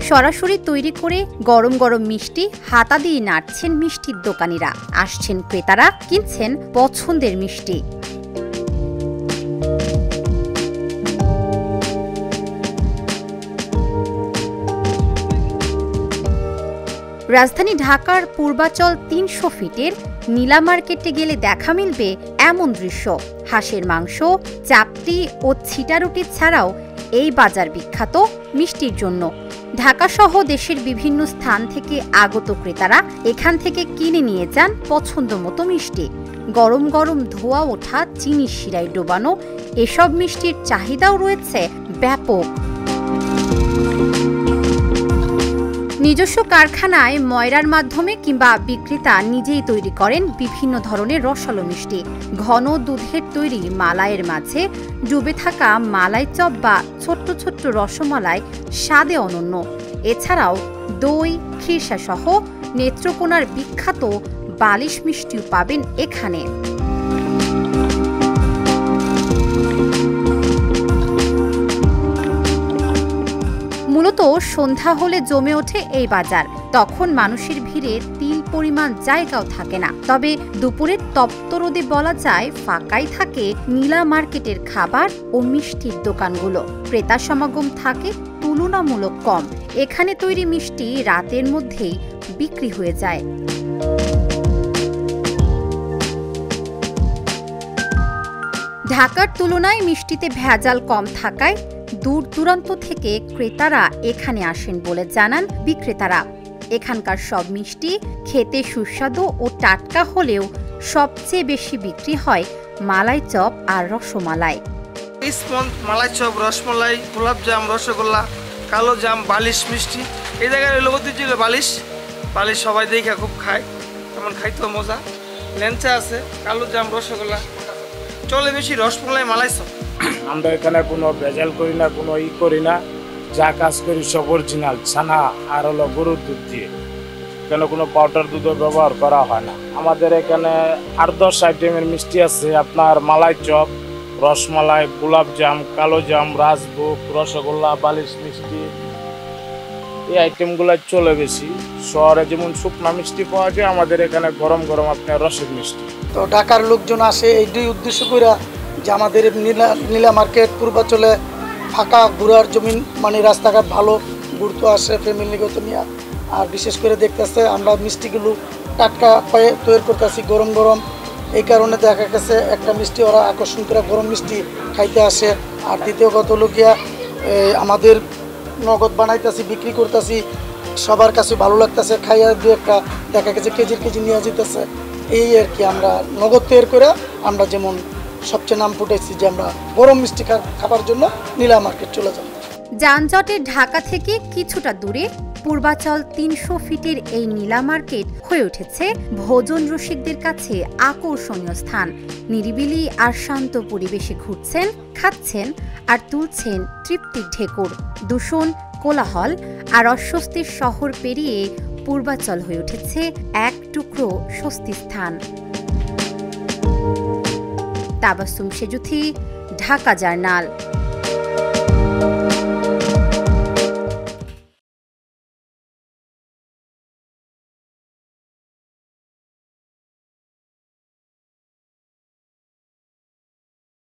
সরাসরি তৈরি করে গরম গরম মিষ্টি হাতা দিয়ে নাড়ছেন মিষ্টির দোকানিরা। আসছেন ক্রেতারা, কিনছেন পছন্দের মিষ্টি। রাজধানী ঢাকার পূর্বাচল ৩০০ ফিটের নীলা মার্কেটে গেলে দেখা মিলবে এমন দৃশ্য। হাঁসের মাংস, চাপটি ও ছিটারুটি ছাড়াও এই বাজার বিখ্যাত মিষ্টির জন্য। ঢাকাসহ দেশের বিভিন্ন স্থান থেকে আগত ক্রেতারা এখান থেকে কিনে নিয়ে যান পছন্দ মতো মিষ্টি। গরম গরম ধোয়া ওঠা চিনির শিরায় ডোবানো এসব মিষ্টির চাহিদাও রয়েছে ব্যাপক। নিজস্ব কারখানায় ময়রার মাধ্যমে কিংবা বিক্রেতা নিজেই তৈরি করেন বিভিন্ন ধরনের রসালো মিষ্টি। ঘন দুধের তৈরি মালাইয়ের মাঝে ডুবে থাকা মালাই চপ বা ছোট্ট ছোট্ট রসমালাই স্বাদে অনন্য। এছাড়াও দই, খিরসা সহ নেত্রকোনার বিখ্যাত বালিশ মিষ্টিও পাবেন এখানে। মূলত সন্ধ্যা হলে জমে ওঠে এই বাজার। তখন মানুষের ভিড়ে তিল পরিমাণ জায়গাও থাকে না। তবে দুপুরের তপ্ত রোদে বলা যায় ফাঁকাই থাকে নীলা মার্কেটের খাবার ও মিষ্টির দোকানগুলো। ক্রেতা সমাগম থাকে তুলনামূলক কম। এখানে তৈরি মিষ্টি রাতের মধ্যেই বিক্রি হয়ে যায়। ঢাকার তুলনায় মিষ্টিতে ভেজাল কম থাকায় দূর দূরান্ত থেকে ক্রেতারা এখানে আসেন বলে জানান বিক্রেতারা। এখানকার সব মিষ্টি খেতে সুস্বাদু ও টাটকা হলেও সবচেয়ে বেশি বিক্রি হয় মালাই চপ আর রসমালাই। মালাই চপ, রসমালাই, গোলাপ জাম, রসগোল্লা, কালো জাম, বালিশ মিষ্টি। এই জায়গায় ছিল বালিশ বালিশ সবাই দেখে খুব খায়, তেমন খাইতেও মজা। ল্যাংচা আছে, কালো জাম, রসগোল্লা চলে বেশি, রসমালাই, মালাই চপ। আমরা এখানে কোনো ভেজাল করি না, কোনো করি না। যা কাজ করি সব অরিজিনাল ছানা আর হলো গরুর দুধ দিয়ে। এখানে কোনো পাউডার দুধও ব্যবহার করা হয় না। আমাদের এখানে ৮-১০ আইটেমের মিষ্টি আছে। আপনার মালাই চপ, রসমালাই, গোলাপ জাম, কালো জাম, রাজভোগ, রসগোল্লা, বালিশ মিষ্টি, এই আইটেমগুলো চলে বেশি। শহরে যেমন শুকনা মিষ্টি পাওয়া যায়, আমাদের এখানে গরম গরম আপনার রসের মিষ্টি। তো ঢাকার লোকজন আসে এই দুই উদ্দেশ্য করে যে আমাদের নীলা মার্কেট পূর্বাচলে ফাঁকা ঘোরার জমিন, মানে রাস্তাঘাট ভালো, ঘুরতে আসে ফ্যামিলিগত নিয়ে। আর বিশেষ করে দেখতেছে আমরা মিষ্টিগুলো টাটকা পায়ে তৈরি করতেছি গরম গরম। এই কারণে দেখা গেছে একটা মিষ্টি ওরা আকর্ষণ করে গরম মিষ্টি খাইতে আসে। আর দ্বিতীয় কথা হলো গিয়া আমাদের নগদ বানাইতেছি, বিক্রি করতেছি, সবার কাছে ভালো লাগতেছে। খাইয়া দু একটা দেখা গেছে কেজি নিয়ে যেতেছে। এই আর কি, আমরা নগদ তৈরি করে আমরা যেমন সবচেয়ে নাম ফুটাইছি যে আমরা গরম মিষ্টি খাবার জন্য নীলা মার্কেট চলে যাব। যানজটে ঢাকা থেকে কিছুটা দূরে পূর্বাচল ৩০০ ফিটের এই নীলা মার্কেট হয়ে উঠেছে ভোজন রসিকদের কাছে আকর্ষণীয় স্থান। নিরিবিলি আর শান্ত পরিবেশে ঘুরছেন, খাচ্ছেন আর তুলছেন তৃপ্তির ঢেকুর। দূষণ, কোলাহল আর অস্বস্তির শহর পেরিয়ে পূর্বাচল হয়ে উঠেছে এক টুকরো স্বস্তি স্থান। তাবাসসুম সেজুথি, ঢাকা জার্নাল।